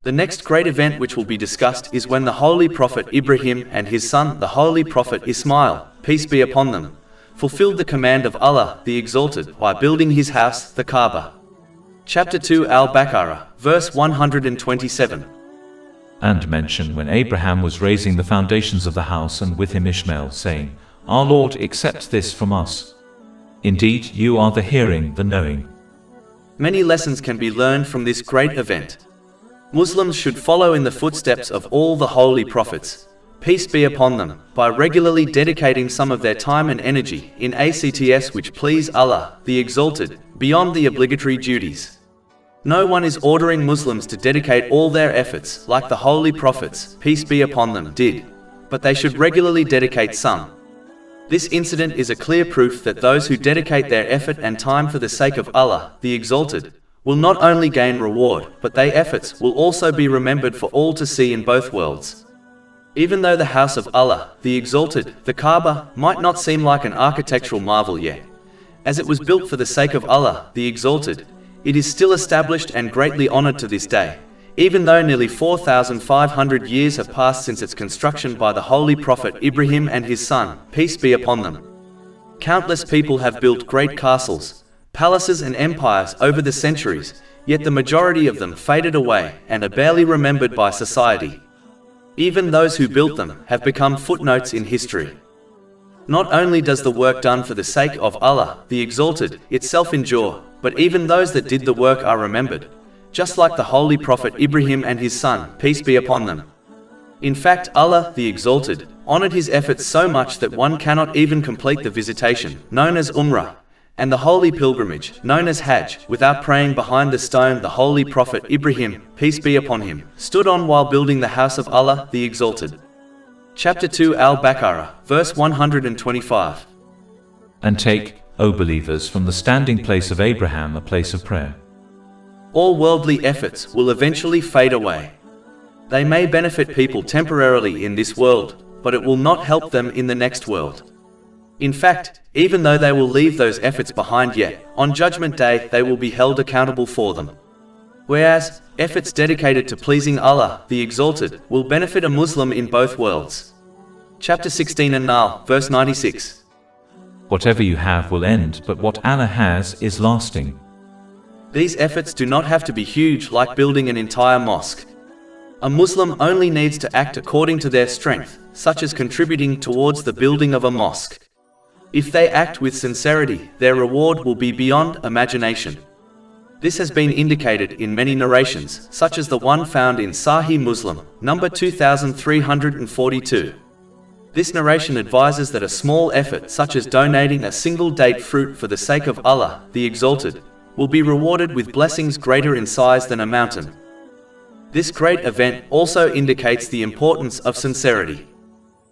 The next great event which will be discussed is when the Holy Prophet Ibrahim and his son, the Holy Prophet Ismaeel, peace be upon them, fulfilled the command of Allah, the Exalted, by building his house, the Kaaba. Chapter 2 Al-Baqarah, verse 127. And mention when Abraham was raising the foundations of the house, and with him Ismaeel, saying, Our Lord, accept this from us. Indeed, you are the hearing, the knowing. Many lessons can be learned from this great event. Muslims should follow in the footsteps of all the holy prophets, peace be upon them, by regularly dedicating some of their time and energy in acts which please Allah, the Exalted, beyond the obligatory duties. No one is ordering Muslims to dedicate all their efforts like the holy prophets, peace be upon them, did, but they should regularly dedicate some. This incident is a clear proof that those who dedicate their effort and time for the sake of Allah, the Exalted, will not only gain reward, but their efforts will also be remembered for all to see in both worlds. Even though the house of Allah, the Exalted, the Kaaba, might not seem like an architectural marvel yet, as it was built for the sake of Allah, the Exalted, it is still established and greatly honored to this day, even though nearly 4,500 years have passed since its construction by the Holy Prophet Ibrahim and his son, peace be upon them. Countless people have built great castles, palaces and empires over the centuries, yet the majority of them faded away and are barely remembered by society. Even those who built them have become footnotes in history. Not only does the work done for the sake of Allah, the Exalted, itself endure, but even those that did the work are remembered, just like the Holy Prophet Ibrahim and his son, peace be upon them. In fact, Allah, the Exalted, honored his efforts so much that one cannot even complete the visitation, known as Umrah, and the holy pilgrimage, known as Hajj, without praying behind the stone the Holy Prophet Ibrahim, peace be upon him, stood on while building the house of Allah, the Exalted. Chapter 2 Al-Baqarah, verse 125. And take, O believers, from the standing place of Abraham a place of prayer. All worldly efforts will eventually fade away. They may benefit people temporarily in this world, but it will not help them in the next world. In fact, even though they will leave those efforts behind, yet, on Judgment Day they will be held accountable for them. Whereas, efforts dedicated to pleasing Allah, the Exalted, will benefit a Muslim in both worlds. Chapter 16 An-Nahl, verse 96. Whatever you have will end, but what Allah has is lasting. These efforts do not have to be huge like building an entire mosque. A Muslim only needs to act according to their strength, such as contributing towards the building of a mosque. If they act with sincerity, their reward will be beyond imagination. This has been indicated in many narrations, such as the one found in Sahih Muslim, number 2342. This narration advises that a small effort, such as donating a single date fruit for the sake of Allah, the Exalted, will be rewarded with blessings greater in size than a mountain. This great event also indicates the importance of sincerity.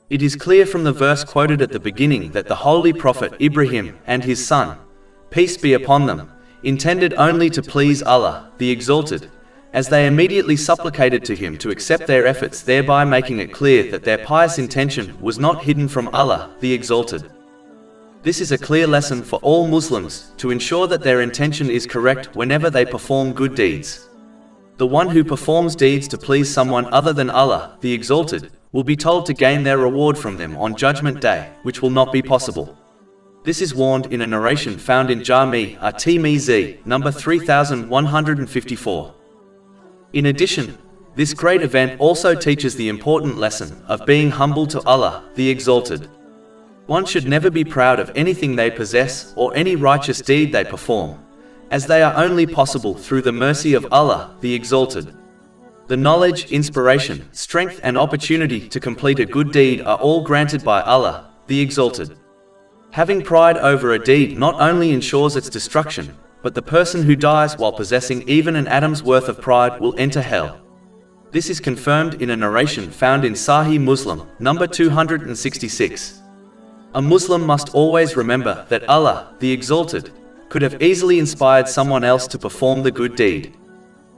It is clear from the verse quoted at the beginning that the Holy Prophet Ibrahim and his son, peace be upon them, intended only to please Allah, the Exalted, as they immediately supplicated to him to accept their efforts, thereby making it clear that their pious intention was not hidden from Allah, the Exalted. This is a clear lesson for all Muslims, to ensure that their intention is correct whenever they perform good deeds. The one who performs deeds to please someone other than Allah, the Exalted, will be told to gain their reward from them on Judgment Day, which will not be possible. This is warned in a narration found in Jami' at-Tirmidhi, number 3154. In addition, this great event also teaches the important lesson of being humble to Allah, the Exalted. One should never be proud of anything they possess or any righteous deed they perform, as they are only possible through the mercy of Allah, the Exalted. The knowledge, inspiration, strength and opportunity to complete a good deed are all granted by Allah, the Exalted. Having pride over a deed not only ensures its destruction, but the person who dies while possessing even an atom's worth of pride will enter hell. This is confirmed in a narration found in Sahih Muslim, number 266. A Muslim must always remember that Allah, the Exalted, could have easily inspired someone else to perform the good deed.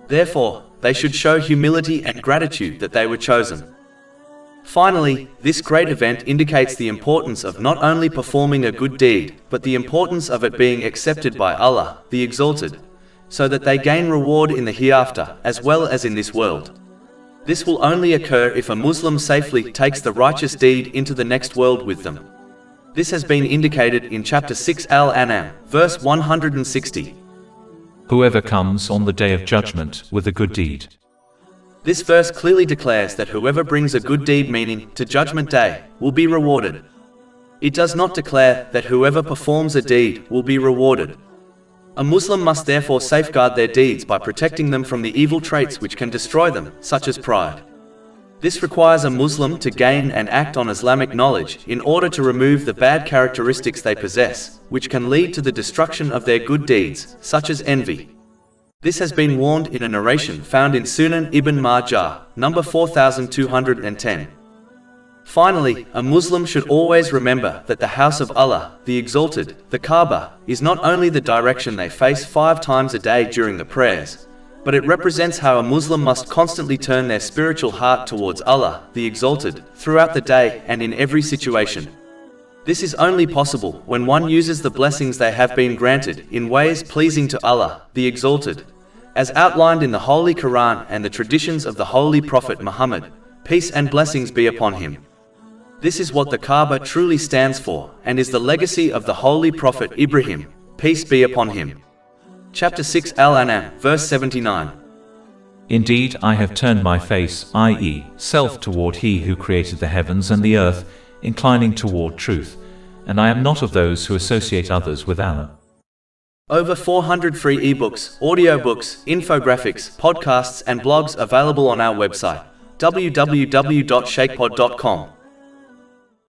Therefore, they should show humility and gratitude that they were chosen. Finally, this great event indicates the importance of not only performing a good deed, but the importance of it being accepted by Allah, the Exalted, so that they gain reward in the hereafter, as well as in this world. This will only occur if a Muslim safely takes the righteous deed into the next world with them. This has been indicated in chapter 6 Al-An'am, verse 160. Whoever comes on the day of judgment with a good deed. This verse clearly declares that whoever brings a good deed, meaning to Judgment Day, will be rewarded. It does not declare that whoever performs a deed will be rewarded. A Muslim must therefore safeguard their deeds by protecting them from the evil traits which can destroy them, such as pride. This requires a Muslim to gain and act on Islamic knowledge in order to remove the bad characteristics they possess, which can lead to the destruction of their good deeds, such as envy. This has been warned in a narration found in Sunan Ibn Majah, number 4210. Finally, a Muslim should always remember that the house of Allah, the Exalted, the Kaaba, is not only the direction they face 5 times a day during the prayers, but it represents how a Muslim must constantly turn their spiritual heart towards Allah, the Exalted, throughout the day and in every situation. This is only possible when one uses the blessings they have been granted in ways pleasing to Allah, the Exalted, as outlined in the Holy Quran and the traditions of the Holy Prophet Muhammad, peace and blessings be upon him. This is what the Kaaba truly stands for, and is the legacy of the Holy Prophet Ibrahim, peace be upon him. Chapter 6 Al-An'am, verse 79. Indeed, I have turned my face, i.e., self, toward He who created the heavens and the earth, inclining toward truth, and I am not of those who associate others with Allah. Over 400 free ebooks, audiobooks, infographics, podcasts and blogs available on our website, www.shaykhpod.com.